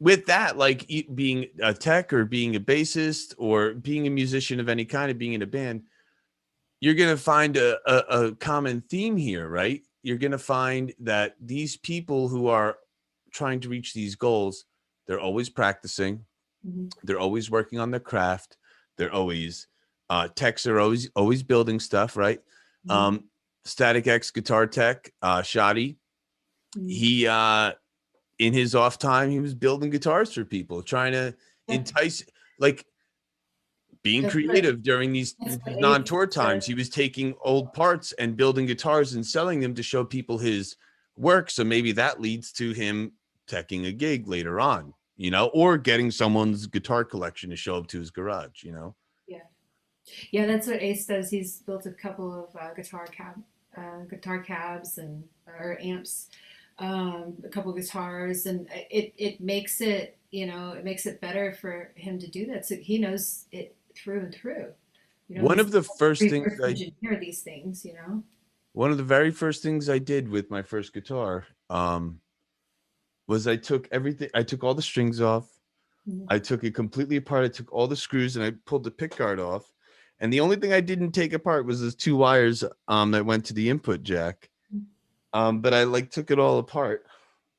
with that, like being a tech or being a bassist or being a musician of any kind of being in a band, you're going to find a common theme here, right? You're going to find that these people who are trying to reach these goals, they're always practicing. Mm-hmm. They're always working on their craft. They're always techs are always building stuff, right? Mm-hmm. Static X guitar tech, Shoddy, Mm-hmm. he in his off time, he was building guitars for people, trying to Yeah. entice, like being That's what creative during these that's what non-tour atheists are. times. He was taking old parts and building guitars and selling them to show people his work. So maybe that leads to him teching a gig later on, you know, or getting someone's guitar collection to show up to his garage, you know. Yeah. Yeah, that's what Ace does. He's built a couple of guitar cabs and or amps, a couple of guitars, and it makes it, you know, it makes it better for him to do that. So he knows it through and through. You know, One he's of the first things reverse engineer these things. You know. one of the very first things I did with my first guitar, was I took everything. I took all the strings off. Mhm. I took it completely apart. I took all the screws and I pulled the pick guard off. And the only thing I didn't take apart was those two wires that went to the input jack. But I like took it all apart.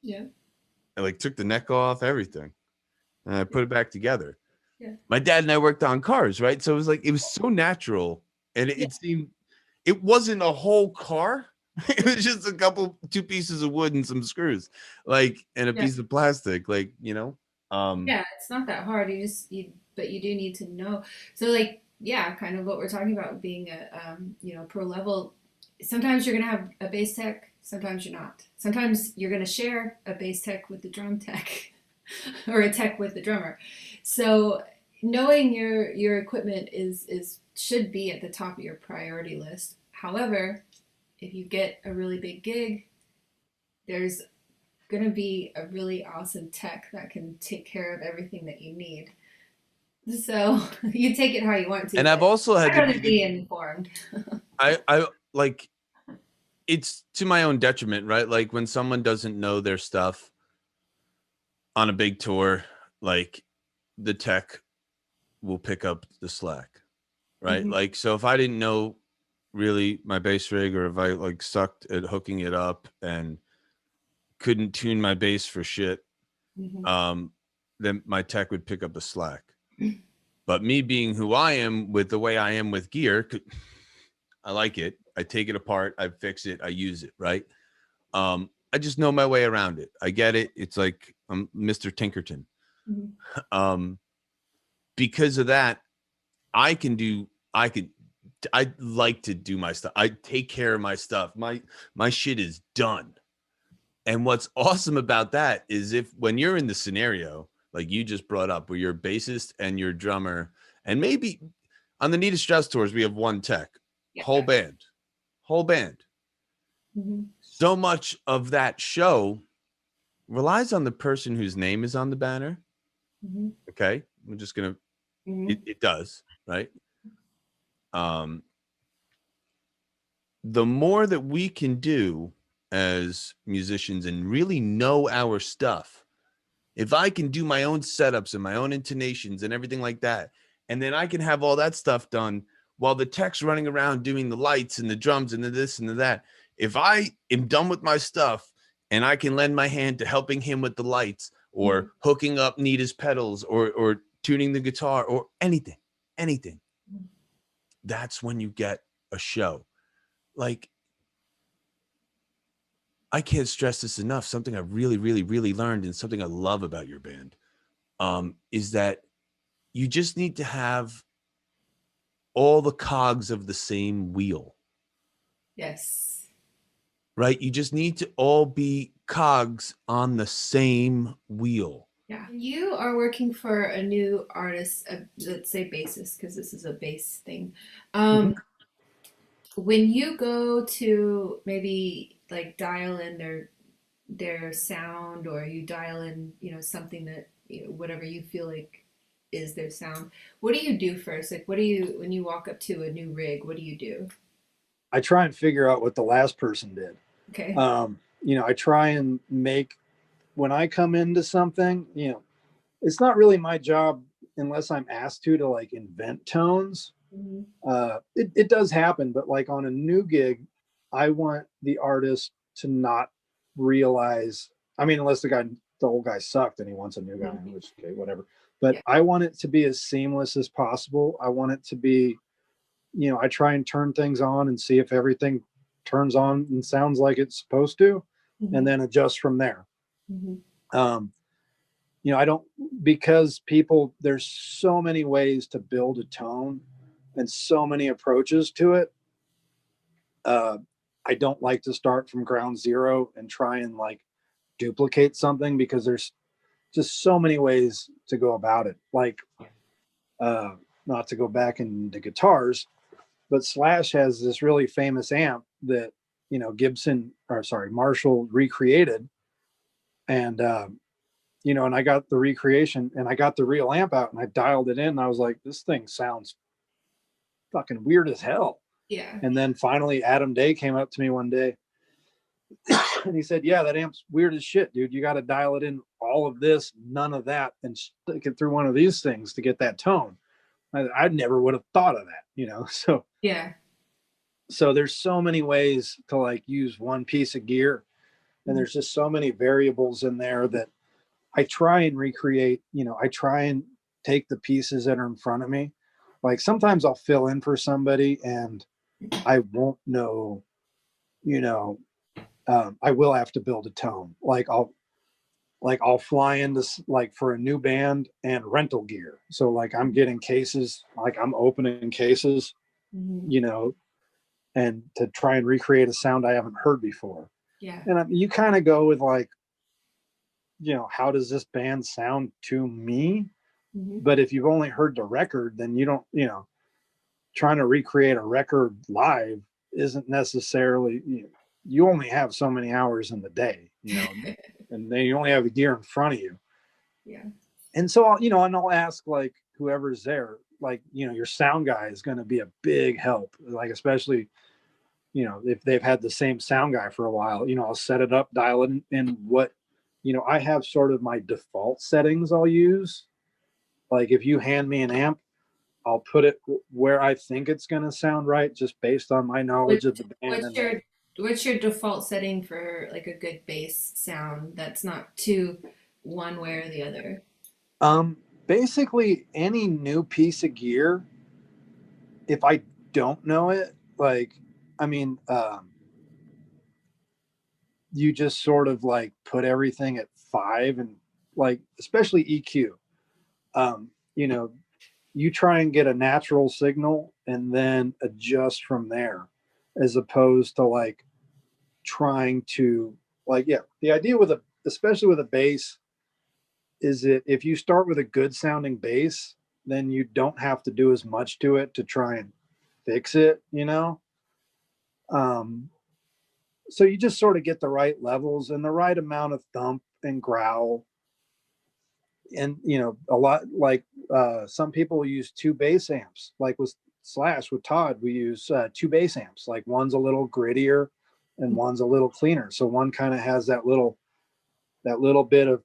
Yeah. I like took the neck off, everything, and I Yeah. put it back together. Yeah. My dad and I worked on cars, right? So it was like it was so natural, and Yeah. it seemed it wasn't a whole car. It was just a couple, two pieces of wood and some screws, like, and a Yeah. piece of plastic, like, you know. Yeah, it's not that hard. But you do need to know. So like, yeah, kind of what we're talking about being a, you know, pro level. Sometimes you're gonna have a bass tech. Sometimes you're not. Sometimes you're gonna share a bass tech with the drum tech, or a tech with the drummer. So knowing your equipment is should be at the top of your priority list. However, if you get a really big gig, there's going to be a really awesome tech that can take care of everything that you need. So you take it how you want to, And I've but also had I'd to rather be be informed. I like it's to my own detriment, right? Like when someone doesn't know their stuff on a big tour, like the tech will pick up the slack, right? Mm-hmm. Like, so if I didn't know really my bass rig, or if I like sucked at hooking it up and couldn't tune my bass for shit, Mm-hmm. um, then my tech would pick up the slack. But me being who I am with the way I am with gear, I like it. I take it apart, I fix it, I use it, right? I just know my way around it. I get it. It's like I'm Mr. Tinkerton. Mm-hmm. Um, because of that, I can do. I like to do my stuff. I take care of my stuff. My shit is done. And what's awesome about that is if when you're in the scenario like you just brought up, where you're a bassist and your drummer, and maybe on the Nita Strauss tours we have one tech, Yeah. whole band. Mm-hmm. So much of that show relies on the person whose name is on the banner. Mm-hmm. Okay, I'm just gonna. Mm-hmm. It does, right? Um, the more that we can do as musicians and really know our stuff, if I can do my own setups and my own intonations and everything like that, and then I can have all that stuff done while the tech's running around doing the lights and the drums and the this and the that. If I am done with my stuff and I can lend my hand to helping him with the lights, Mm-hmm. or hooking up Nita's pedals, or tuning the guitar, or anything, that's when you get a show. Like, I can't stress this enough. Something I really, really, really learned, and something I love about your band, is that you just need to have all the cogs of the same wheel, Yes. right? You just need to all be cogs on the same wheel. Yeah. You are working for a new artist, let's say bassist, because this is a bass thing. Mhm. Um, when you go to maybe like dial in their sound, or you dial in, you know, something that, you know, whatever you feel like is their sound, what do you do first? Like, what do you, when you walk up to a new rig, what do you do? I try and figure out what the last person did. Okay. You know, I try and make, when I come into something, you know, it's not really my job unless I'm asked to like invent tones. Mhm. It does happen, but like on a new gig, I want the artist to not realize. I mean, unless the old guy sucked and he wants a new guy, Mhm. which okay, whatever. But Yeah. I want it to be as seamless as possible. I want it to be, I try and turn things on and see if everything turns on and sounds like it's supposed to, and Mhm. then adjust from there. Mhm. Um, I don't, because there's so many ways to build a tone and so many approaches to it. uh, I don't like to start from ground zero and try and like duplicate something, because there's just so many ways to go about it. Like, uh, not to go back into guitars, but Slash has this really famous amp that, Marshall recreated. And, and I got the recreation and I got the real amp out and I dialed it in. And I was like, this thing sounds fucking weird as hell. Yeah. And then finally, Adam Day came up to me one day and he said, "Yeah, that amp's weird as shit, dude. You got to dial it in all of this, none of that, and stick it through one of these things to get that tone." I never would have thought of that. Yeah. So there's so many ways to like use one piece of gear, and Mhm. there's just so many variables in there that I try and recreate. I try and take the pieces that are in front of me. Like sometimes I'll fill in for somebody and I won't know, you know, I will have to build a tone. I'll fly into like for a new band and rental gear. So like I'm getting cases, like I'm opening cases, Mhm. you know, and to try and recreate a sound I haven't heard before. Yeah. And you kind of go with like, how does this band sound to me? Mhm. But if you've only heard the record, then you don't, trying to recreate a record live isn't necessarily, you only have so many hours in the day, and then you only have the gear in front of you. Yeah. And so and I'll ask like whoever's there, like, your sound guy is going to be a big help, like especially, if they've had the same sound guy for a while. I'll set it up, dial it in what, I have sort of my default settings I'll use. Like if you hand me an amp, I'll put it where I think it's going to sound right, just based on my What knowledge of the band. what's And your what's your default setting for like a good bass sound that's not too one way or the other? basically any new piece of gear, if I don't know it, like, I mean, you just sort of like put everything at 5, and like especially EQ. Um, you know, you try and get a natural signal and then adjust from there, as opposed to like trying to, like, yeah, the idea with a, especially with a bass, is that if you start with a good sounding bass, then you don't have to do as much to it to try and fix it. um so you just sort of get the right levels and the right amount of thump and growl. And a lot, like, some people use two bass amps, like with Slash, with Todd we use two bass amps, like one's a little grittier and one's a little cleaner, so one kind of has that little bit of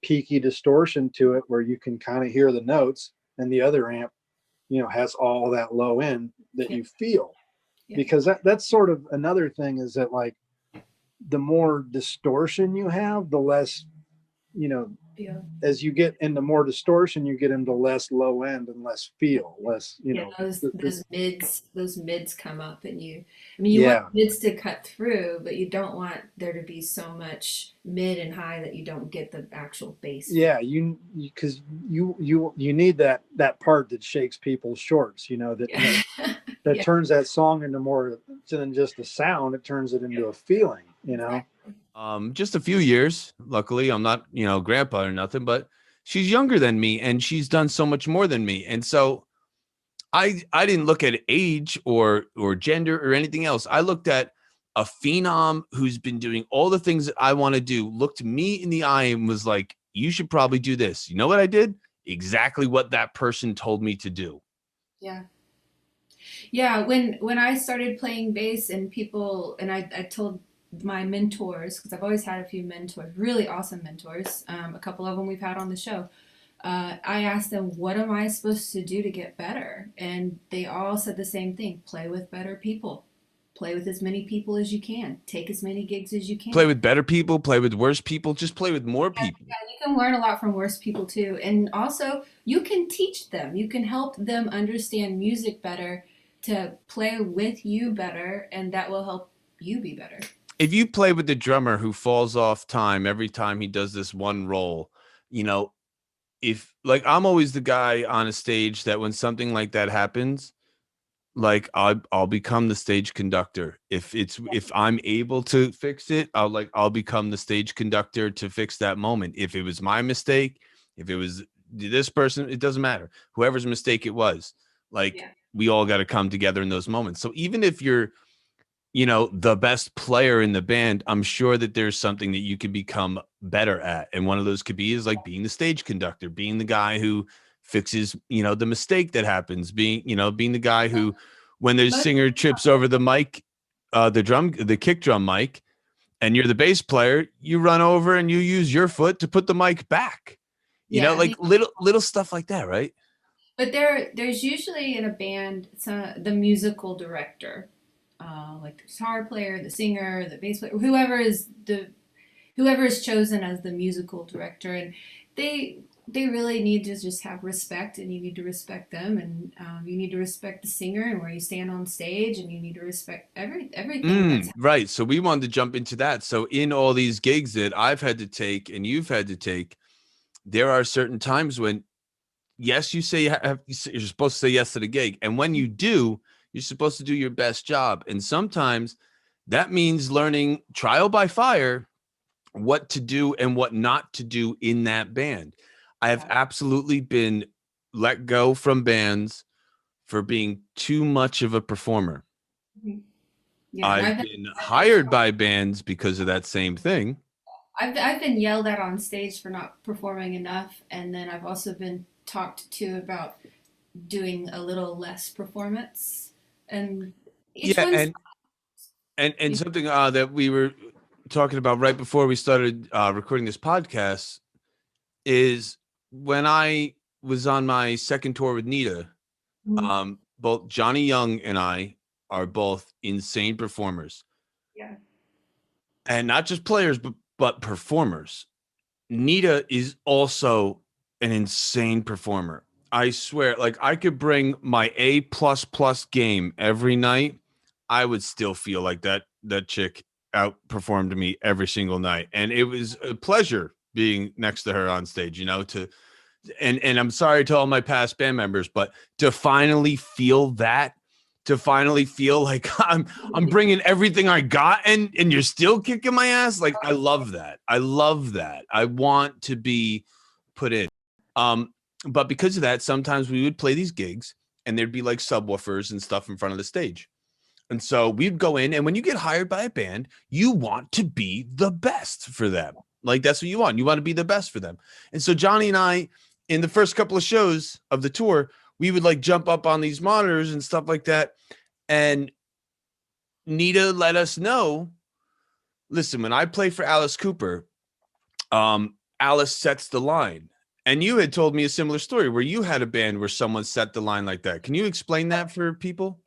peaky distortion to it where you can kind of hear the notes, and the other amp has all that low end that Yeah. you feel. Yeah. Because that's sort of another thing, is that like the more distortion you have, the less, you know Feel. as you get into more distortion, you get into less low end and less feel, less, Yeah, those mids come up, and you want yeah, mids to cut through, but you don't want there to be so much mid and high that you don't get the actual bass feel. yeah, because you need that part that shakes people's shorts, that Yeah. that Yeah. turns that song into more than just a sound. It turns it into a feeling. Exactly. Just a few years. Luckily, I'm not, grandpa or nothing, but she's younger than me and she's done so much more than me. And so I didn't look at age or gender or anything else. I looked at a phenom who's been doing all the things that I want to do, looked me in the eye and was like, you should probably do this. You know what I did? Exactly what that person told me to do. Yeah. Yeah, when I started playing bass and I told my mentors, because I've always had a few mentors, really awesome mentors. A couple of them we've had on the show. I asked them, what am I supposed to do to get better? And they all said the same thing: play with better people, play with as many people as you can, take as many gigs as you Play can. with better people, play with worse people, just play with more Yeah, people. you can learn a lot from worse people too. And also, you can teach them, you can help them understand music better, to play with you better, and that will help you be better. If you play with the drummer who falls off time every time he does this one roll, you know, if like I'm always the guy on a stage that when something like that happens, like I'll become the stage conductor. If I'm able to fix it, I'll become the stage conductor to fix that moment. If it was my mistake, if it was this person, it doesn't matter. Whoever's mistake it was, like Yeah. we all got to come together in those moments. So even if you're, you know, the best player in the band, I'm sure that there's something that you could become better at. And one of those could be is like being the stage conductor, being the guy who fixes, you know, the mistake that happens, being, you know, being the guy who, when the Most, singer trips over the mic, the kick drum mic, and you're the bass player, you run over and you use your foot to put the mic back. You know, yeah, like little stuff like that, right? but there's usually in a band the musical director, like the guitar player, the singer, the bass player, whoever is chosen as the musical director, and they really need to just have respect, and you need to respect them, and you need to respect the singer and where you stand on stage, and you need to respect everything that's Right. So we wanted to jump into that. So in all these gigs that I've had to take and you've had to take, there are certain times when, yes, you say you're supposed to say yes to the gig, and when you do, you're supposed to do your best job. And sometimes that means learning trial by fire what to do and what not to do in that band. I have happening. absolutely been let go from bands for being too much of a performer. Yeah, and I've been hired by bands because of that same thing. I've been yelled at on stage for not performing enough, and then I've also been talked to about doing a little less performance, and each Yeah, one's and something that we were talking about right before we started recording this podcast is when I was on my second tour with Nita. Both Johnny Young and I are both insane performers, yeah. and not just players, but performers. Nita is also an insane performer. I swear, like I could bring my A++ game every night. I would still feel like that chick outperformed me every single night. And it was a pleasure being next to her on stage, you know, and I'm sorry to all my past band members, but to finally feel that, to finally feel like I'm bringing everything I got, and you're still kicking my ass. Like I love that. I love that. I want to be put in. Um, but because of that, sometimes we would play these gigs, and there'd be like subwoofers and stuff in front of the stage. And so we'd go in, and when you get hired by a band, you want to be the best for them. Like that's what you want. You want to be the best for them. And so Johnny and I, in the first couple of shows of the tour, we would like jump up on these monitors and stuff like that. And Nita let us know, listen, when I play for Alice Cooper, Alice sets the line. And you had told me a similar story where you had a band where someone set the line like that. Can you explain that for people?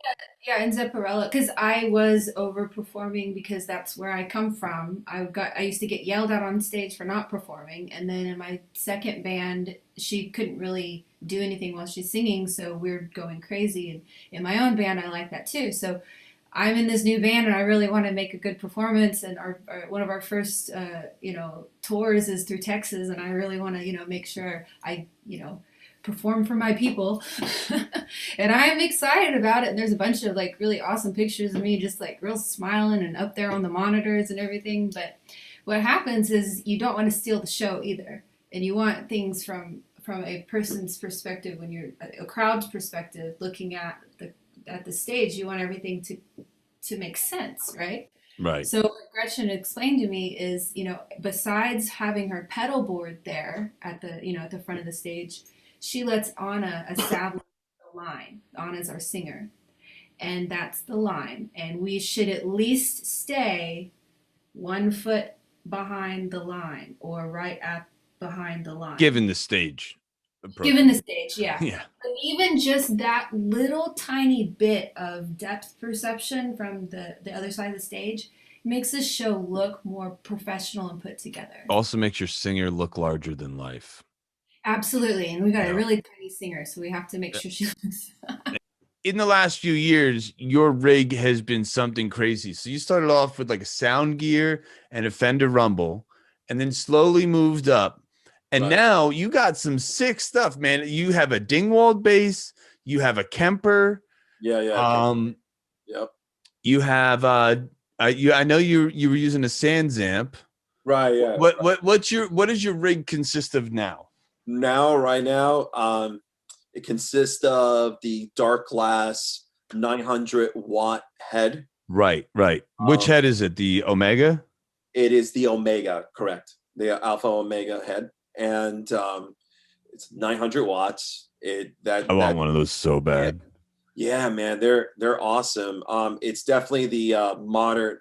Yeah, in Zepparella, because I was overperforming, because that's where I come from. I used to get yelled at on stage for not performing, and then in my second band, she couldn't really do anything while she's singing, so we're going crazy. And in my own band, I like that too. So I'm in this new band, and I really want to make a good performance. And one of our first tours is through Texas, and I really want to make sure I perform for my people. And I'm excited about it. And there's a bunch of like really awesome pictures of me just like real smiling and up there on the monitors and everything. But what happens is you don't want to steal the show either. And you want things from a person's perspective. When you're a crowd's perspective looking at the stage, you want everything to make sense, right? Right. So what Gretchen explained to me is, besides having her pedal board there at the front of the stage, she lets Anna establish the line. Anna's our singer, and that's the line. And we should at least stay 1 foot behind the line or right at behind the line. Given the stage approach. Given the stage, yeah. Yeah. But even just that little tiny bit of depth perception from the other side of the stage makes this show look more professional and put together. Also makes your singer look larger than life. Absolutely. And we got Yeah. a really pretty singer, so we have to make sure she looks. In the last few years, your rig has been something crazy. So you started off with like a sound gear and a Fender Rumble, and then slowly moved up. And now you got some sick stuff, man. You have a Dingwall bass, you have a Kemper. Yeah. Yep. You have I know you were using a Sans amp. Right, yeah. What does your rig consist of now? Right now, it consists of the dark glass 900-watt head. Right. Which head is it? The Omega? It is the Omega, correct. The Alpha Omega head. And it's 900 watts. I want one of those so bad. Yeah, man, they're awesome. It's definitely the modern,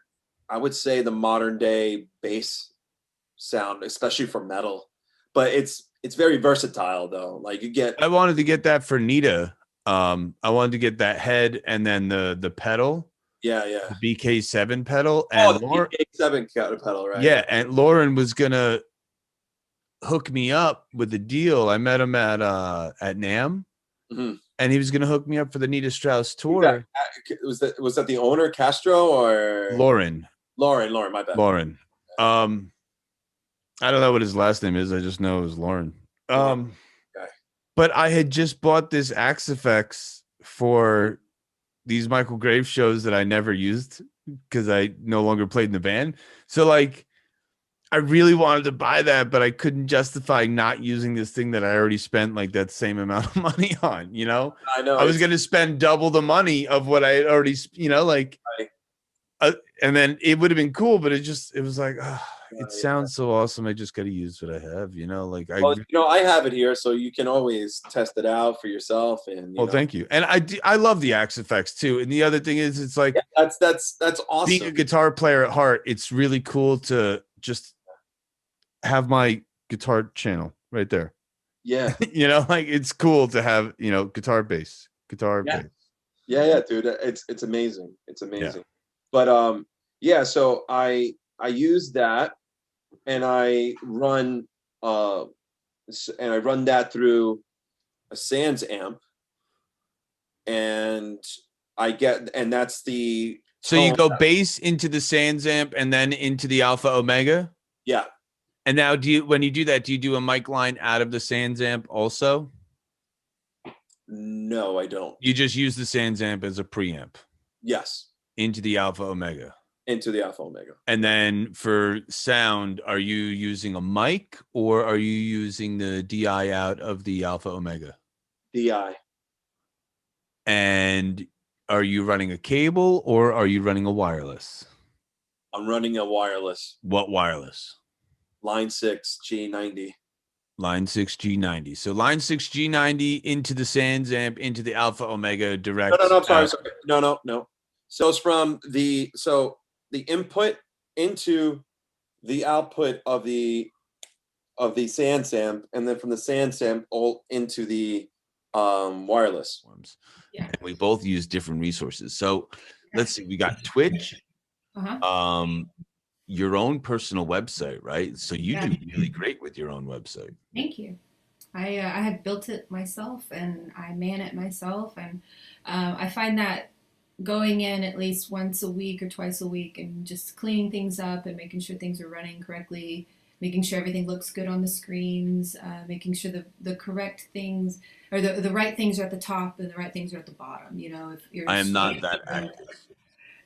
I would say the modern day bass sound, especially for metal. But it's very versatile though. Like you get. I wanted to get that for Nita. I wanted to get that head and then the pedal. Yeah. The BK7 pedal. And the BK7 pedal, right? Yeah, and Lauren was gonna hook me up with the deal. I met him at NAMM, and he was gonna hook me up for the Nita Strauss tour. Was that the owner, Castro, or Lauren? Lauren, my bad. Lauren. I don't know what his last name is. I just know it was Lauren. But I had just bought this Axe-Fx for these Michael Graves shows that I never used because I no longer played in the band. So like, I really wanted to buy that, but I couldn't justify not using this thing that I already spent like that same amount of money on, you know? I know. I was going to spend double the money of what I had already, like, and then it would have been cool, but it was like, it sounds so awesome. I just got to use what I have, like, I have it here, so you can always test it out for yourself. And thank you. And I love the Axe-Fx too. And the other thing is, it's like, that's awesome. Being a guitar player at heart, it's really cool to just have my guitar channel right there. Yeah. Like it's cool to have, guitar bass. Yeah, dude. It's amazing. It's amazing. Yeah. But so I use that and I run that through a Sans amp, and that's the so you go bass into the Sans amp and then into the Alpha Omega. Yeah. And now when you do that, do you do a mic line out of the Sans amp also? No, I don't. You just use the Sans amp as a preamp. Yes. Into the Alpha Omega. Into the Alpha Omega. And then for sound, are you using a mic or are you using the DI out of the Alpha Omega? DI. And are you running a cable or are you running a wireless? I'm running a wireless. What wireless? Line 6 G90. Line 6 G90. So line 6 G90 into the Sans amp, into the Alpha Omega direct. No, sorry. No. So it's from the input into the output of the Sans amp, and then from the Sans amp all into the wireless. Yeah. And we both use different resources. So let's see, we got Twitch. Your own personal website, right? So you do really great with your own website. Thank you. I had built it myself and I man it myself, and I find that going in at least once a week or twice a week and just cleaning things up and making sure things are running correctly, making sure everything looks good on the screens, making sure the correct things or the right things are at the top and the right things are at the bottom. If you're I am not that active.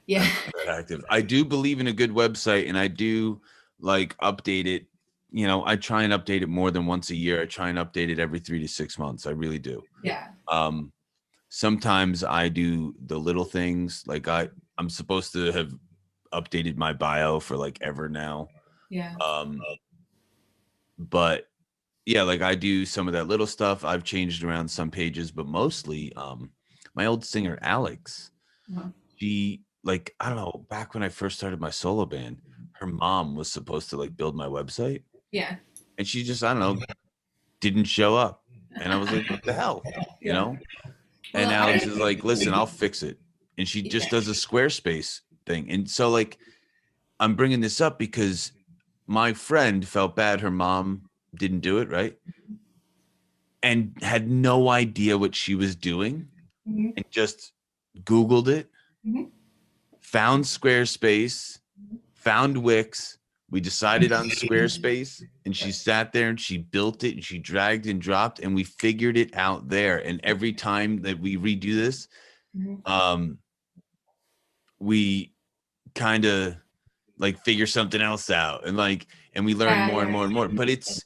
Yeah. Active. I do believe in a good website, and I do like update it. I try and update it more than once a year. I try and update it every 3 to 6 months. I really do. Yeah. Sometimes I do the little things, like I'm supposed to have updated my bio for like ever now. Yeah. But yeah, like I do some of that little stuff. I've changed around some pages, but mostly my old singer Alex, she, like, I don't know, back when I first started my solo band, her mom was supposed to like build my website, Yeah. and she just, I don't know, didn't show up. And I was like, what the hell, you know? And Well, Alex is like, listen, I'll fix it. And she just does a Squarespace thing. And so like, I'm bringing this up because my friend felt bad her mom didn't do it, right? And had no idea what she was doing, Mhm. and just Googled it, Mhm. found Squarespace, found Wix. We decided on Squarespace, and she sat there and she built it and she dragged and dropped, and we figured it out there. And every time that we redo this, Mhm. we kind of like figure something else out, and like, and we learn more and more and more. But it's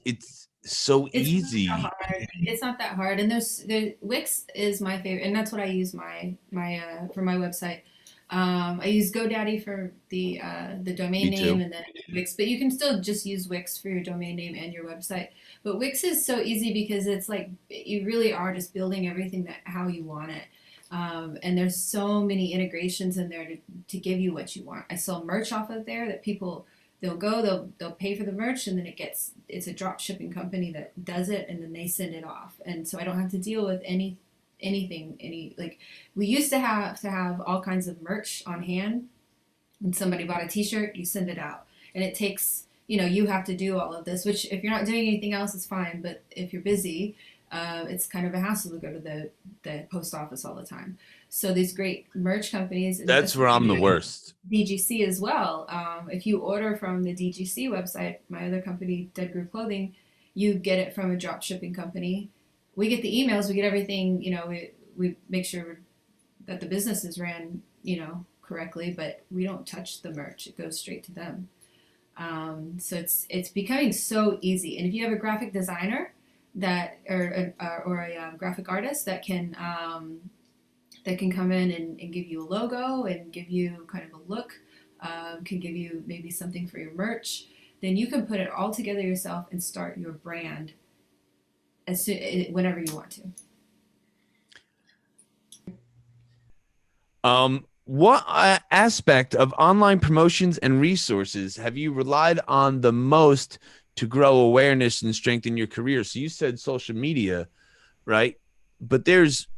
so It's not that easy. hard. It's not that hard. And there Wix is my favorite, and that's what I use my for my website. I use GoDaddy for the domain Me name, too. and then Wix. But you can still just use Wix for your domain name and your website. But Wix is so easy because it's like you really are just building everything that how you want it. And there's so many integrations in there to give you what you want. I sell merch off of there that people they'll pay for the merch, and then it's a drop shipping company that does it, and then they send it off, and so I don't have to deal with anything like we used to have all kinds of merch on hand. When somebody bought a t-shirt, you send it out, and it takes, you have to do all of this, which if you're not doing anything else it's fine, but if you're busy, it's kind of a hassle to go to the post office all the time. So these great merch companies, and That's where I'm the worst. DGC as well. If you order from the DGC website, my other company, Dead Group Clothing, you get it from a drop shipping company. We get the emails, we get everything. We make sure that the business is ran, correctly, but we don't touch the merch. It goes straight to them. So it's becoming so easy. And if you have a graphic designer or a graphic artist that can come in and give you a logo and give you kind of a look, can give you maybe something for your merch, then you can put it all together yourself and start your brand whenever you want to. What aspect of online promotions and resources have you relied on the most to grow awareness and strengthen your career? So you said social media, right? But there's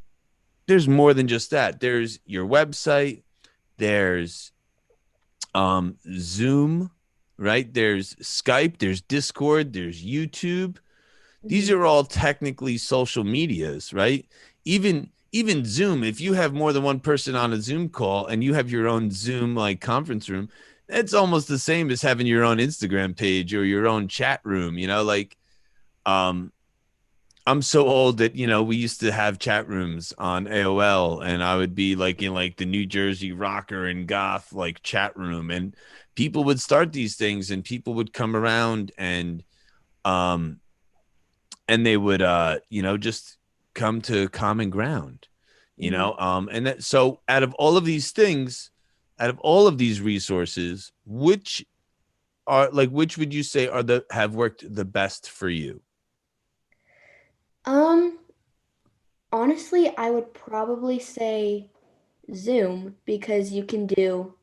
more than just that. There's your website, there's Zoom, right? There's Skype, there's Discord, there's YouTube. These Mm-hmm. are all technically social medias, right? Even Zoom, if you have more than one person on a Zoom call and you have your own Zoom like conference room, it's almost the same as having your own Instagram page or your own chat room, like I'm so old that, we used to have chat rooms on AOL, and I would be like in like the New Jersey rocker and goth like chat room, and people would start these things and people would come around um and they would just come to common ground, and that, so out of all of these things, out of all of these resources, which would you say have worked the best for you? Um, Honestly, I would probably say Zoom because you can do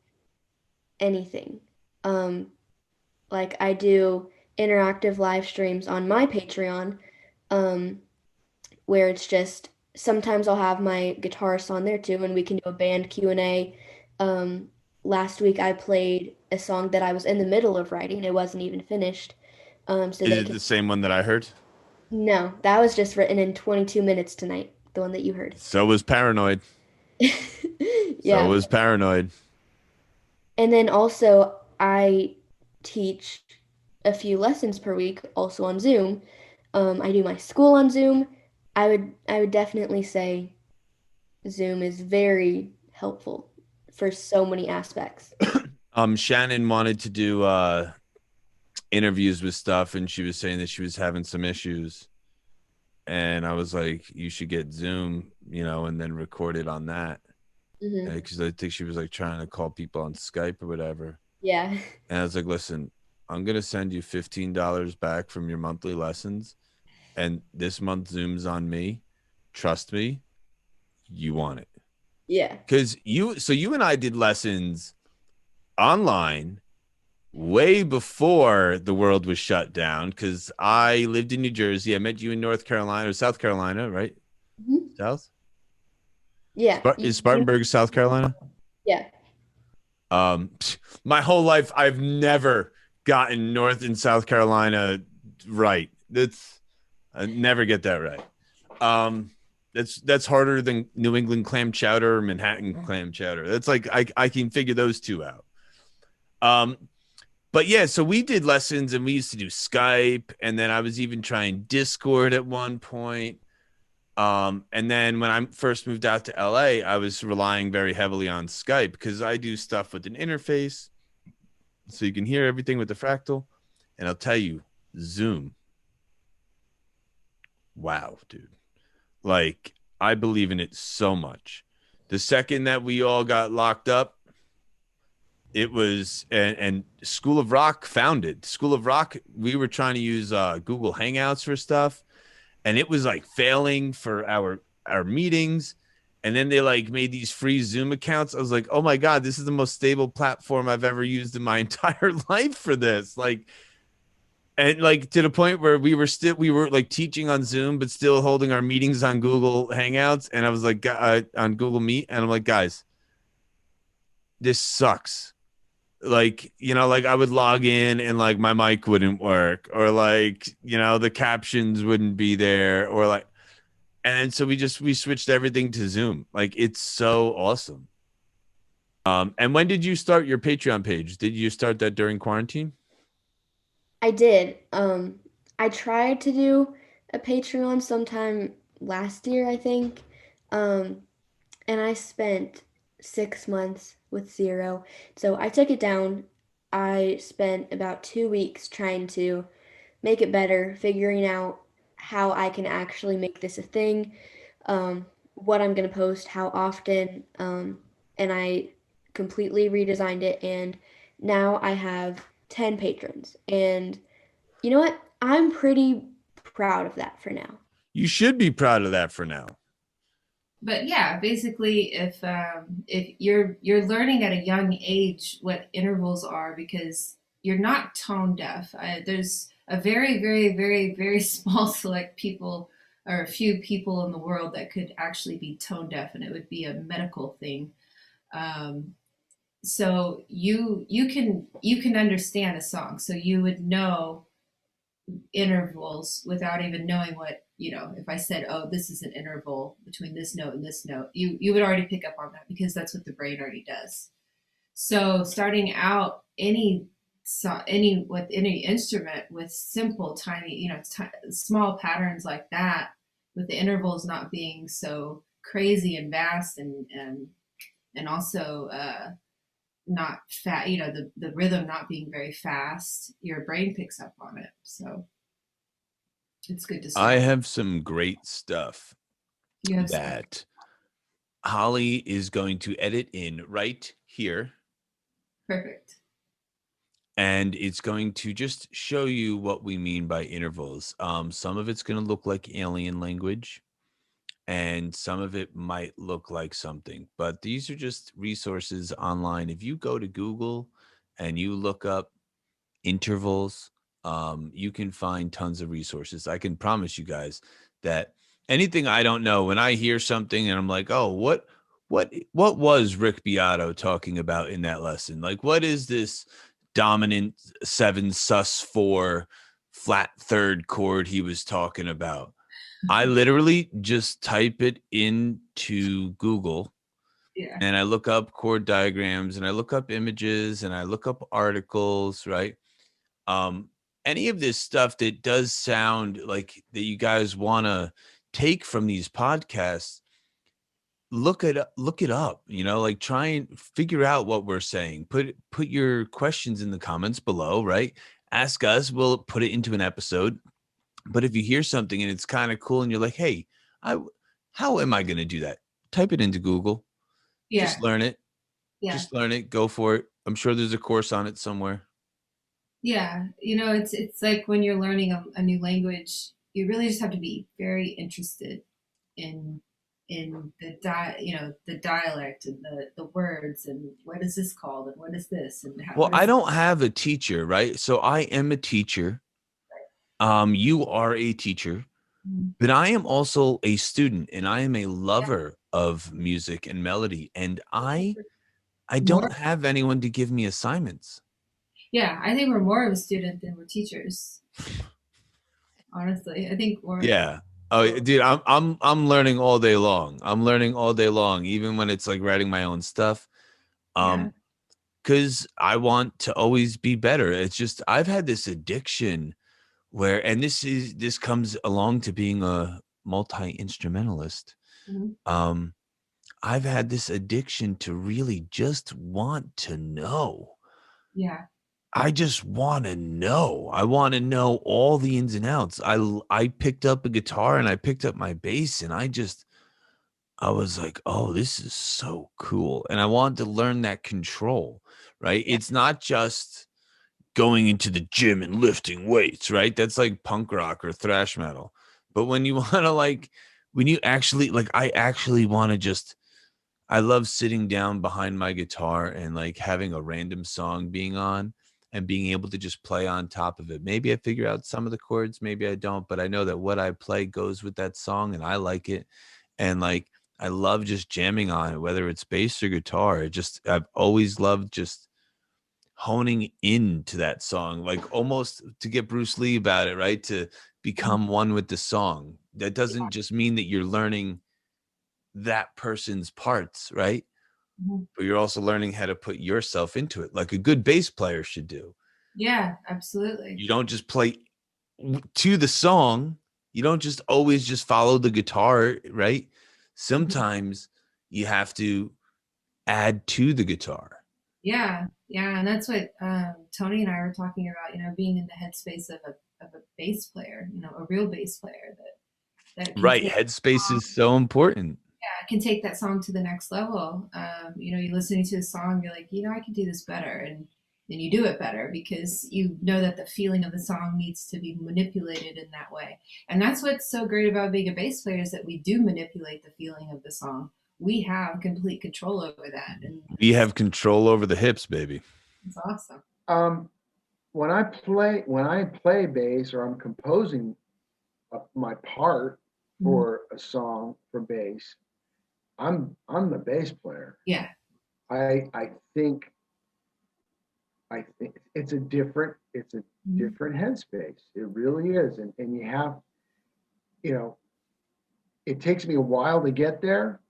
anything. Um, like I do interactive live streams on my Patreon, um, where it's just sometimes I'll have my guitarist on there too, and we can do a band Q&A. Um, Last week I played a song that I was in the middle of writing. It wasn't even finished. So Is they it can. the same one that I heard? No, that was just written in 22 minutes tonight, the one that you heard. So was Paranoid. So Yeah. was Paranoid. And then also I teach a few lessons per week also on Zoom. I do my school on Zoom. I would definitely say Zoom is very helpful for so many aspects. Shannon wanted to do interviews with stuff, and she was saying that she was having some issues, and I was like, you should get Zoom, and then record it on that, Hmm. because I think she was like trying to call people on Skype or whatever. Yeah. And I was like, listen, I'm gonna send you $15 back from your monthly lessons, and this month Zoom's on me. Trust me, you want it. Yeah. Because you and I did lessons online, way before the world was shut down, because I lived in New Jersey. I met you in North Carolina or South Carolina, right? Mhm. South? Yeah. Is Spartanburg, South Carolina? Yeah. My whole life, I've never gotten North and South Carolina right. I never get that right. Um, that's harder than New England clam chowder or Manhattan clam chowder. That's like I can figure those two out. Um, but yeah, so we did lessons and we used to do Skype, and then I was even trying Discord at one point. And then when I first moved out to LA, I was relying very heavily on Skype because I do stuff with an interface so you can hear everything with the fractal. And I'll tell you, Zoom, wow, dude. Like, I believe in it so much. The second that we all got locked up, it was and School of Rock found it. School of Rock, we were trying to use Google Hangouts for stuff, and it was like failing for our meetings. And then they like made these free Zoom accounts. I was like, oh my God, this is the most stable platform I've ever used in my entire life for this. Like, and like to the point where we were like teaching on Zoom, but still holding our meetings on Google Hangouts. And I was like, on Google Meet. And I'm like, guys, this sucks. Like, like I would log in and like my mic wouldn't work, or like, the captions wouldn't be there, or like, and so we switched everything to Zoom. Like, it's so awesome. And when did you start your Patreon page? Did you start that during quarantine? I did. I tried to do a Patreon sometime last year, I think. Um, and I spent 6 months with zero. So I took it down. I spent about 2 weeks trying to make it better, figuring out how I can actually make this a thing, what I'm going to post, how often. And I completely redesigned it. And now I have 10 patrons. And you know what? I'm pretty proud of that for now. You should be proud of that for now. But yeah, basically, if you're learning at a young age what intervals are, because you're not tone deaf. There's a very, very, very, very small select people, or a few people in the world that could actually be tone deaf, and it would be a medical thing. Um, so you can understand a song, so you would know intervals without even knowing what, if I said, oh, this is an interval between this note and this note, you would already pick up on that, because that's what the brain already does. So starting out with any instrument with simple tiny, small patterns like that, with the intervals not being so crazy and vast, and also not fat, the rhythm not being very fast, your brain picks up on it. So it's good to I start. have some great stuff You have some. that Holly is going to edit in right here. Perfect. And it's going to just show you what we mean by intervals. Some of it's going to look like alien language, and some of it might look like something, but these are just resources online. If you go to Google and you look up intervals, you can find tons of resources. I can promise you guys that anything I don't know, when I hear something and I'm like, oh, what was Rick Beato talking about in that lesson? Like, what is this dominant 7 sus 4 flat third chord he was talking about? I literally just type it into Google Yeah. and I look up chord diagrams and I look up images and I look up articles, right? Um, any of this stuff that does sound like that you guys want to take from these podcasts, look it up, like try and figure out what we're saying. Put your questions in the comments below, right? Ask us, we'll put it into an episode. But if you hear something and it's kind of cool and you're like, hey, I how am I going to do that? Type it into Google. Yeah. Just learn it. Yeah. Just learn it. Go for it. I'm sure there's a course on it somewhere. Yeah. It's like when you're learning a new language, you really just have to be very interested in in the dialect and the words and what is this called and what is this and how, Well, what I is don't have a teacher, right? So I am a teacher. You are a teacher, Mhm. but I am also a student and I am a Yeah. lover of music and melody. And I More, don't have anyone to give me assignments. yeah, I think we're more of a student than we're teachers. Honestly, I think we're Yeah. Oh, dude, I'm learning all day long. I'm learning all day long, even when it's like writing my own stuff. yeah. Because I want to always be better. It's just I've had this addiction where, and this comes along to being a multi-instrumentalist. Mhm. Um, I've had this addiction to really just want to know. Yeah. I just want to know. I want to know all the ins and outs. I picked up a guitar and I picked up my bass and I was like, "Oh, this is so cool." And I wanted to learn that control, right? Yeah. It's not just going into the gym and lifting weights, right? That's like punk rock or thrash metal. But when you want to when you actually I actually want to just I love sitting down behind my guitar and like having a random song being on and being able to just play on top of it. Maybe I figure out some of the chords, maybe I don't, but I know that what I play goes with that song and I like it. And like I love just jamming on it, whether it's bass or guitar. I've always loved just honing into that song, like almost to get Bruce Lee about it, right? To become one with the song. That doesn't just mean that you're learning that person's parts, right? Mhm. But you're also learning how to put yourself into it, like a good bass player should do. Yeah, absolutely. You don't just play to the song. You don't just always just follow the guitar, right? Mhm. Sometimes you have to add to the guitar. Yeah, yeah, and that's what Tony and I were talking about. Being in the headspace of a bass player. A real bass player that can Right. take Headspace is so important. can take that song to the next level. You're listening to a song, you're like, I can do this better, and then you do it better because you know that the feeling of the song needs to be manipulated in that way. And that's what's so great about being a bass player is that we do manipulate the feeling of the song. We have complete control over that, and We have control over the hips, baby. it's awesome. Um, when I play bass or I'm composing my part Mhm. for a song for bass, I'm the bass player. Yeah. I I think I think it's a Mhm. different headspace. It really is, and you know it takes me a while to get there,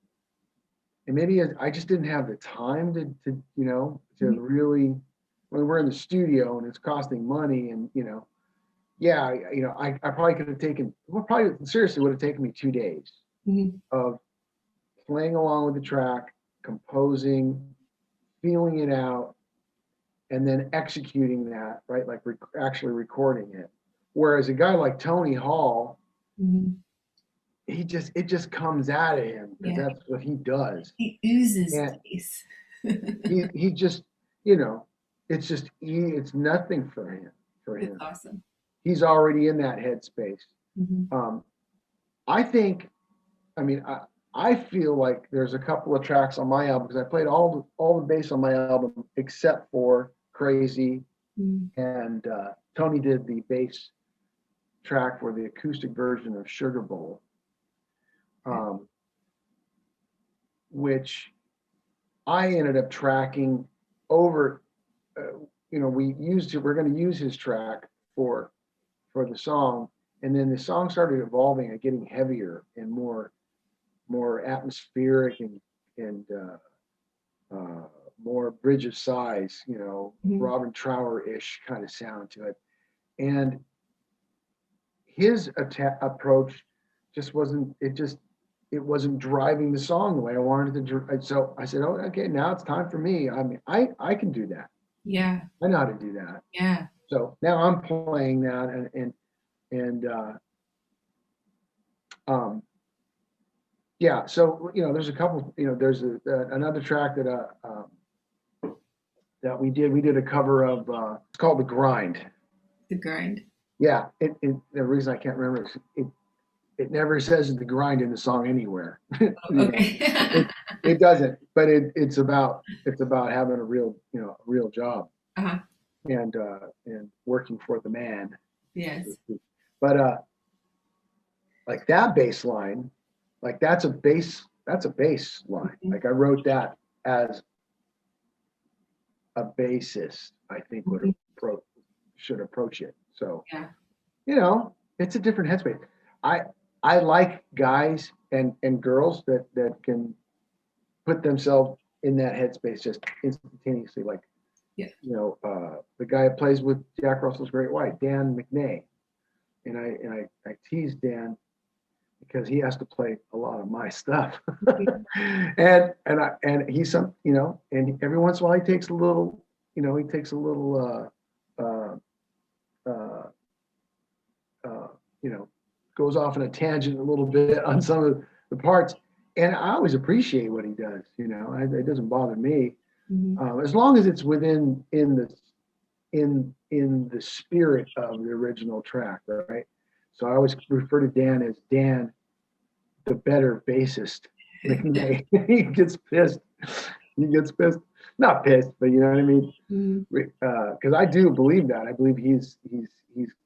and maybe I just didn't have the time to Mhm. really when we're in the studio and it's costing money and yeah, I probably could have taken, well, probably seriously would have taken me 2 days Mhm. of playing along with the track, composing, feeling it out, and then executing that, right? Like actually recording it. Whereas a guy like Tony Hall, Mhm. it just comes out of him because Yeah. that's what he does. He oozes And bass. he just, you know, it's nothing for It's him. awesome. He's already in that headspace. Mhm. Um, I think I mean, I feel like there's a couple of tracks on my album because I played all the bass on my album except for Crazy, Mhm. and Tony did the bass track for the acoustic version of Sugar Bowl, Okay. um, which I ended up tracking over. We're going to use his track for the song, and then the song started evolving and getting heavier and more atmospheric and more Bridge of Sighs, Mhm. Robin Trower-ish kind of sound to it. And his approach just wasn't, it wasn't driving the song the way I wanted it to. So I said, oh, okay, now it's time for me. I mean, I can do that. Yeah. I know how to do that. Yeah. So now I'm playing that and um, yeah. So, there's a couple, there's another track that we did. We did a cover of, it's called The Grind. The grind. Yeah, the reason I can't remember is it never says the grind in the song anywhere. You know, Okay. it, it doesn't, but it's about having a real, a real job Uh-huh. and working for the man. Yes. But like that bass line, like that's a bass line. Mhm. Like I wrote that as a bassist, I think Mhm. should approach it. So, Yeah. it's a different headspace. I I like guys and girls that can put themselves in that headspace just instantaneously. Like, Yeah. the guy that plays with Jack Russell's Great White, Dan McNay. And I tease Dan because he has to play a lot of my stuff. Mhm. And he's and every once in a while he takes a little uh, uh, goes off on a tangent a little bit on some of the parts. And I always appreciate what he does. It doesn't bother me Mhm. as long as it's within in the spirit of the original track, right? So I always refer to Dan as Dan, the better bassist. McNay. He gets pissed. He gets pissed. Not pissed, but you know what I mean. Mhm. Because I do believe that. I believe he's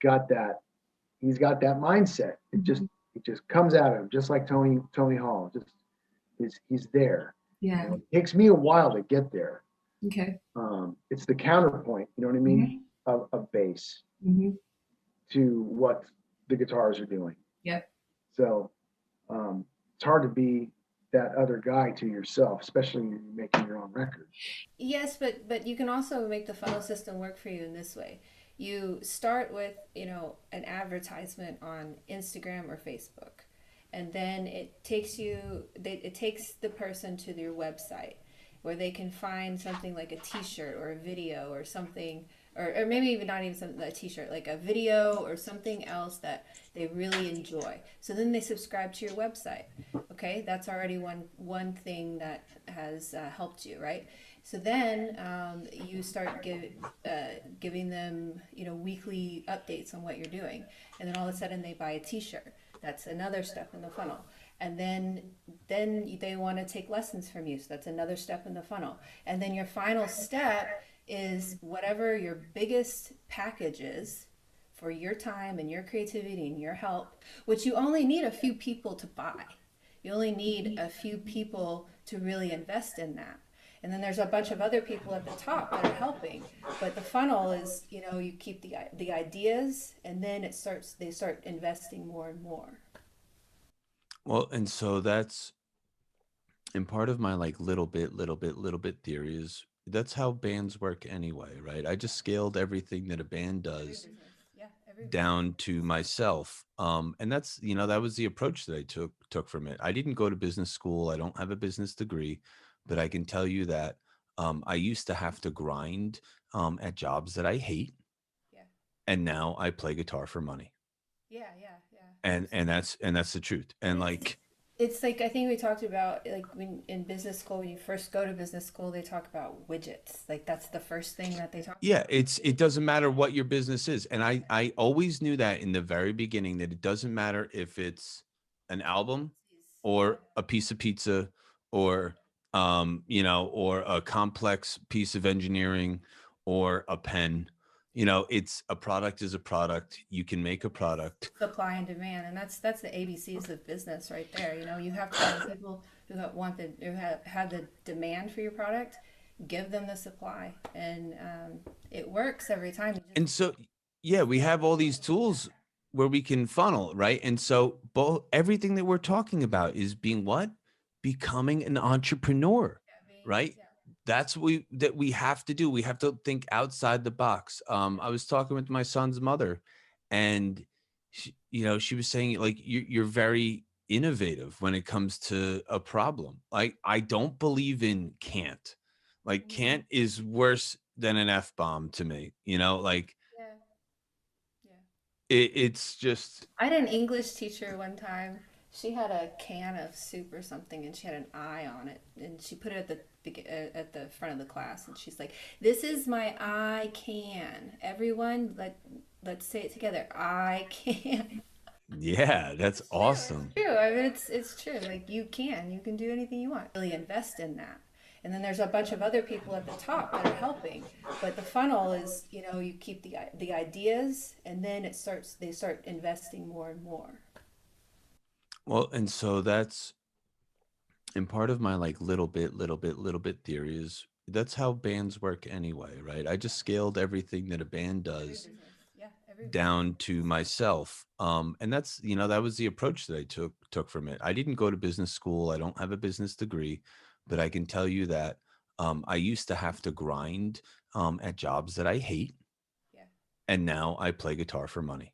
got that. He's got that mindset. Mhm. It just comes out of him, just like Tony Hall. Just he's there. Yeah. It takes me a while to get there. Okay. It's the counterpoint. You know what I mean? Mhm. Of bass Mhm. to what the guitars are doing. Yep. So it's hard to be that other guy to yourself, especially when you're making your own record. Yes, but you can also make the funnel system work for you in this way. You start with, an advertisement on Instagram or Facebook, and then it takes the person to their website where they can find something like a t-shirt or a video or something, or maybe even not even something, a t-shirt, like a video or something else that they really enjoy. So then they subscribe to your website. Okay, that's already one thing that has helped you, right? So then you start giving them, weekly updates on what you're doing, and then all of a sudden they buy a T-shirt. That's another step in the funnel. And then they want to take lessons from you. So that's another step in the funnel. And then your final step is whatever your biggest package is for your time and your creativity and your help, which you only need a few people to buy. You only need a few people to really invest in that. And then there's a bunch of other people at the top that are helping. But the funnel is, you keep the ideas, and then they start investing more and more. Well, and so that's and part of my like little bit theory is that's how bands work anyway, right? I just scaled everything that a band Every does business. Yeah, every business. down to myself. And that's, that was the approach that I took from it. I didn't go to business school. I don't have a business degree, but I can tell you that I used to have to grind at jobs that I hate, Yeah. and now I play guitar for money. Yeah, yeah, yeah. And that's the truth. And And like, it's like I think we talked about, like, when in business school, when you first go to business school, they talk about widgets. Like that's the first thing that they talk yeah, about. it doesn't matter what your business is. And I always knew that in the very beginning, that it doesn't matter if it's an album Yeah. or a piece of pizza or or a complex piece of engineering or a pen. It's a product is a product. You can make a Yes. product. Supply and demand, and that's the ABCs of business right there. You have to find people who have the demand for your product, give them the supply, and it works every time. You just And so, yeah, we have all these tools where we can funnel, right? And so, both everything that we're talking about is being what? Becoming an entrepreneur, right? yeah. That's what we have to do. We have to think outside the box. I was talking with my son's mother, and she was saying like you're very innovative when it comes to a problem. Like I don't believe in can't. Like Mhm. can't is worse than an F bomb to me. Like Yeah, yeah. it's just I had an English teacher one time. She had a can of soup or something, and she had an eye on it, and she put it at the front of the class, and she's like, "This is my I can. Everyone, let's say it together. I can." Yeah, that's awesome. True. I mean, it's true. Like you can do anything you want. Really invest in that. And then there's a bunch of other people at the top that are helping. But the funnel is, you keep the ideas, and then they start investing more and more. Well, and so that's, and part of my like little bit theory is that's how bands work anyway, right? I just scaled everything that a band Every does business. Yeah, every business. down to myself. And that's, that was the approach that I took from it. I didn't go to business school. I don't have a business degree, but I can tell you that I used to have to grind at jobs that I hate. Yeah. And now I play guitar for money.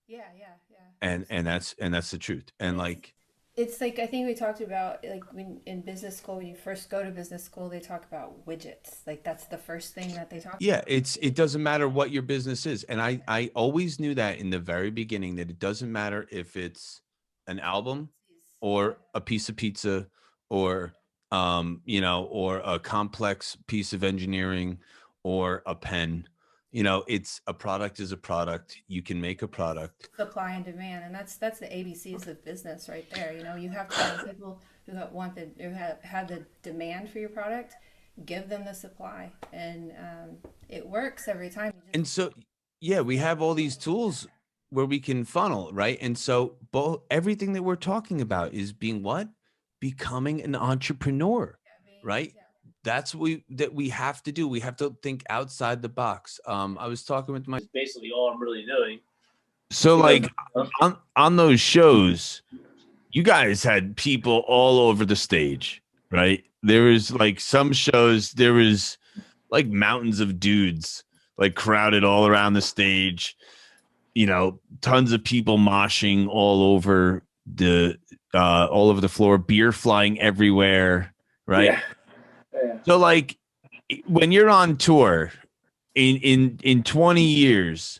Yeah, yeah, yeah. And that's the truth. And like, it's like I think we talked about, like, when in business school, when you first go to business school, they talk about widgets. Like that's the first thing that they talk yeah, about. it doesn't matter what your business is. And I always knew that in the very beginning, that it doesn't matter if it's an album or a piece of pizza or or a complex piece of engineering or a pen. It's a product is a product. You can make a product. Supply and demand, and that's the ABCs of business right there. You have to have people who have the demand for your product. Give them the supply, and it works every time. And so, yeah, we have all these tools where we can funnel, right? And so everything that we're talking about is becoming an entrepreneur, right? That's what we have to do. We have to think outside the box. I was talking with It's basically all I'm really doing. so like on those shows, you guys had people all over the stage, right? There was like some shows, there was like mountains of dudes like crowded all around the stage, tons of people moshing all over the floor, beer flying everywhere, right? Yeah. Yeah. So like when you're on tour in 20 years,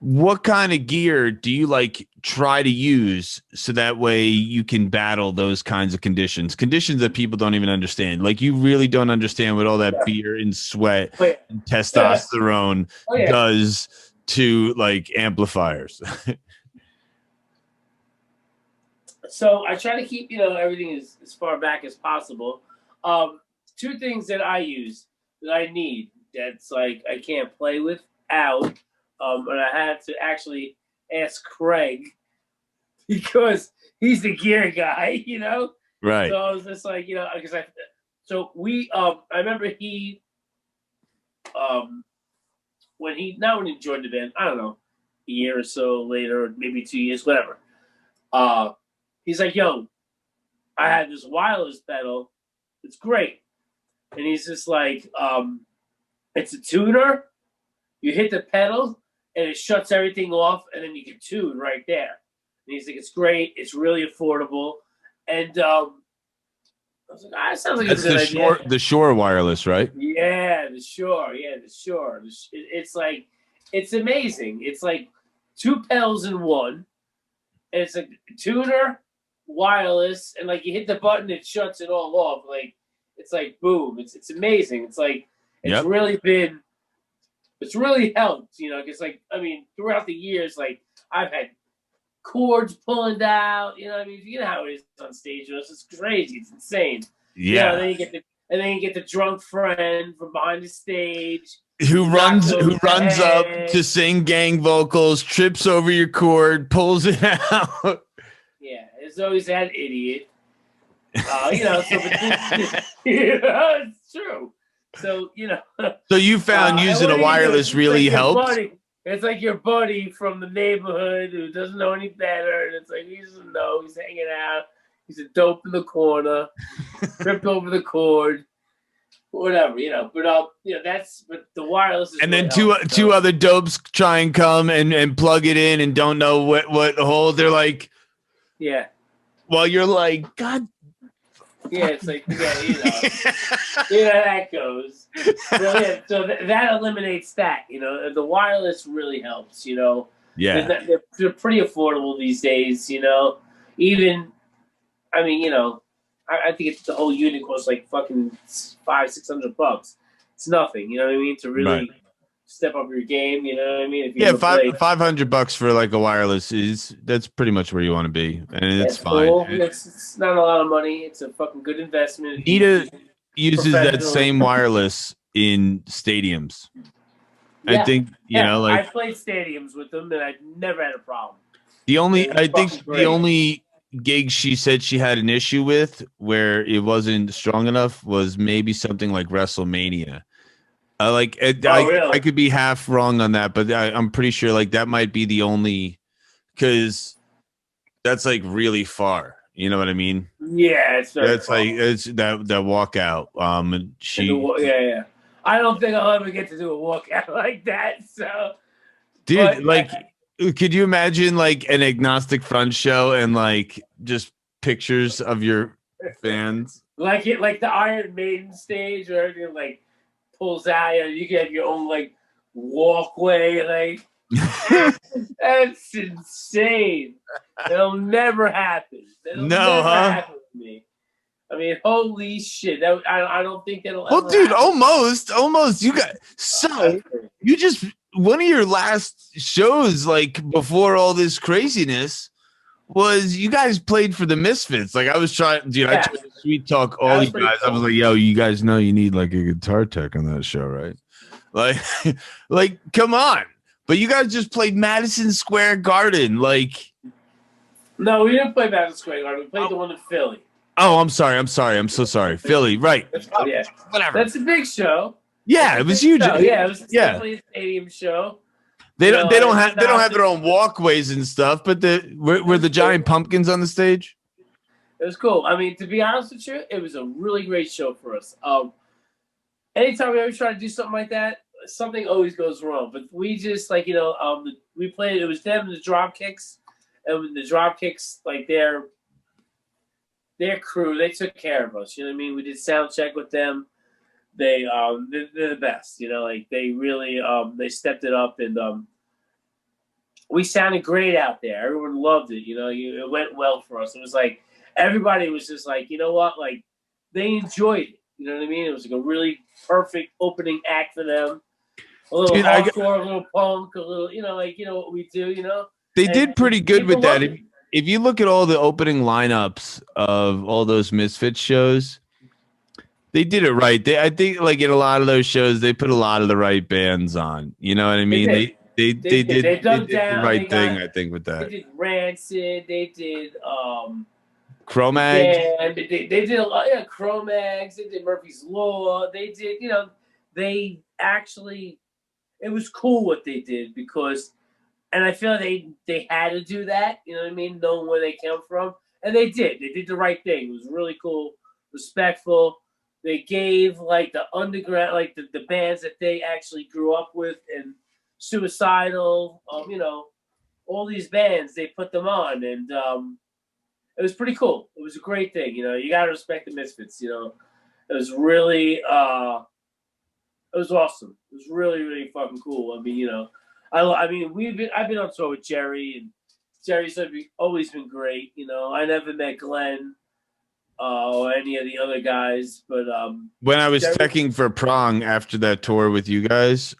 what kind of gear do you like try to use so that way you can battle those kinds of conditions that people don't even understand? Like you really don't understand what all that beer and sweat and testosterone does to like amplifiers. So I try to keep, everything as far back as possible. Two things that I use that I need that's like I can't play without. And I had to actually ask Craig because he's the gear guy, Right. So I was just like, because I remember he, when he joined the band, I don't know, a year or so later, maybe 2 years, whatever. He's like, yo, I had this wireless pedal. It's great. And he's just like, it's a tuner. You hit the pedal and it shuts everything off, and then you can tune right there. And he's like, it's great. It's really affordable. And I was like, that sounds like a good idea. The Shure wireless, right? Yeah, the Shure. Yeah, the Shure. It's like, it's amazing. It's like two pedals in one. And it's like tuner, wireless, and like you hit the button, it shuts it all off. Like it's like boom. It's amazing. It's like it's really helped, because like I mean, throughout the years, like I've had cords pulling out, you know how it is on stage. It's just crazy. It's insane. Yeah. Then you get the drunk friend from behind the stage who runs up to sing gang vocals, trips over your cord, pulls it out. Yeah, there's always that idiot. It's true. So, So you found using a wireless really helped? It's like your buddy from the neighborhood who doesn't know any better. And it's like, he doesn't know. He's hanging out. He's a dope in the corner. Tripped over the cord. Whatever, But, but the wireless is. And then two other dopes try and come and plug it in and don't know what hole. They're like. Yeah. Well, you're like, God. Yeah, it's like, that goes. So that eliminates that, the wireless really helps, Yeah. They're pretty affordable these days, even, I mean, I think the whole unit costs like fucking $500-600. It's nothing, you know what I mean? To really step up your game. You know what I mean? If you Yeah, ever play, $500 for like a wireless that's pretty much where you want to be, and it's fine. cool. It's not a lot of money. It's a fucking good investment. Nita uses that Professionally. same wireless in stadiums. I Yeah. think I like played stadiums with them, and I never had a problem. I think fucking the great. only gig she said she had an issue with where it wasn't strong enough was maybe something like WrestleMania. Really? I could be half wrong on that, but I'm pretty sure like that might be the only, because that's like really far. You know what I mean? Yeah, it's very That's far. like it's that walkout. And she, yeah. I don't think I'll ever get to do a walkout like that. So, dude, but, like, could you imagine like an Agnostic Front show and like just pictures of your fans? like the Iron Maiden stage where everything like pulls out, and you can have your own like walkway. Like that's insane. It'll never happen. It'll No, never huh? happen to me. I mean, holy shit! I don't think that'll. Well, ever dude, happen. almost. You got so you just one of your last shows, like before all this craziness, was you guys played for the Misfits. Like I was trying, dude. I Yeah. tried to sweet talk all That was you pretty guys. I was cool. like, yo, you guys know you need like a guitar tech on that show, right? Like, like, come on. But you guys just played Madison Square Garden, like. No, we didn't play Madison Square Garden. We played the one in Philly. Oh, I'm sorry. I'm so sorry. Philly, right? Yeah, Whatever. that's a big show. Yeah, it was huge. Show. Yeah, it was Yeah. definitely a stadium show. They don't it's have their own walkways and stuff, but were the giant pumpkins on the stage? It was cool. I mean, to be honest with you, it was a really great show for us. Anytime we ever try to do something like that, something always goes wrong. But we just we played. It was them and the Dropkicks, and the Dropkicks, like their crew, they took care of us. You know what I mean? We did sound check with them. They're the best. You know, like they really they stepped it up, and we sounded great out there. Everyone loved it. You know, it went well for us. It was like everybody was just like, you know what, like they enjoyed it. You know what I mean? It was like a really perfect opening act for them. A little hardcore, a little punk, a little, what we do. You know, they did pretty good with that. It. If you look at all the opening lineups of all those Misfits shows, they did it right. I think like in a lot of those shows, they put a lot of the right bands on. You know what I mean? They did the right thing, I think, with that. They did Rancid. They did Cro-Mags. Yeah, they did a lot. Yeah, Cro-Mags. They did Murphy's Law. They did. They actually. It was cool what they did because. And I feel they had to do that, you know what I mean, knowing where they came from. And they did. They did the right thing. It was really cool, respectful. They gave, like, the underground, like, the bands that they actually grew up with, and Suicidal, all these bands, they put them on. And it was pretty cool. It was a great thing, You got to respect the Misfits, It was really, it was awesome. It was really, really fucking cool. I mean, I've been on tour with Jerry, and Jerry's always been great. I never met Glenn or any of the other guys, but when I was checking for Prong after that tour with you guys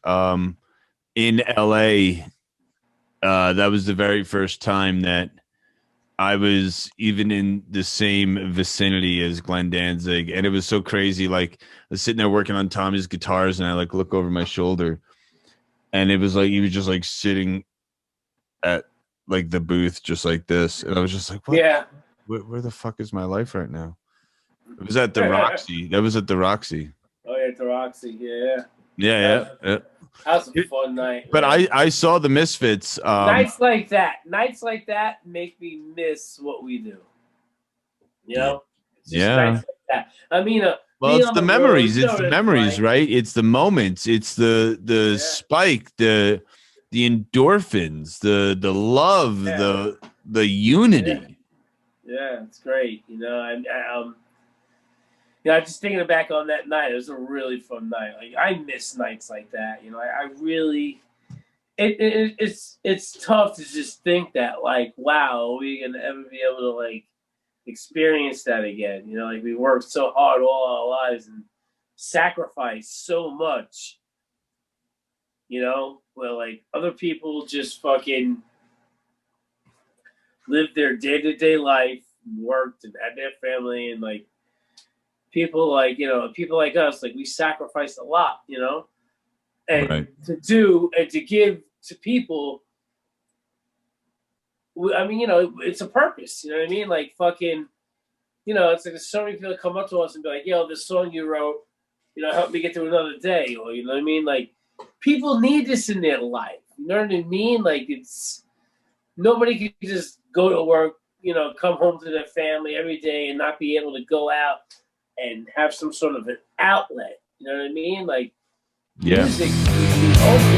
in LA, that was the very first time that I was even in the same vicinity as Glenn Danzig, and it was so crazy. Like I was sitting there working on Tommy's guitars, and I like look over my shoulder. And it was like he was just like sitting at like the booth just like this. And I was just like, what? Yeah. Where the fuck is my life right now? It was at the Roxy. That was at the Roxy. Oh, yeah, at the Roxy. Yeah. Yeah. That was a fun night. But I saw the Misfits. Nights like that make me miss what we do. It's just nights like that. I mean, well, it's the memories. It's the memories, right? It's the moments. It's the spike, the endorphins, the love, the unity. Yeah, it's great. Just thinking back on that night, it was a really fun night. Like I miss nights like that. I really. It's tough to just think that, like, wow, are we gonna ever be able to like experience that again? Like we worked so hard all our lives and sacrificed so much you know, where like other people just fucking lived their day-to-day life, worked and had their family, and like people like, you know, people like us, like we sacrificed a lot, you know, and Right. to do and to give to people. I mean, you know, it's a purpose, you know what I mean? Like fucking, you know, it's like so many people come up to us and be like, yo, this song you wrote, you know, help me get through another day, or you know what I mean? Like people need this in their life. You know what I mean? Like it's nobody can just go to work, you know, come home to their family every day and not be able to go out and have some sort of an outlet. You know what I mean? Like Yeah. music is the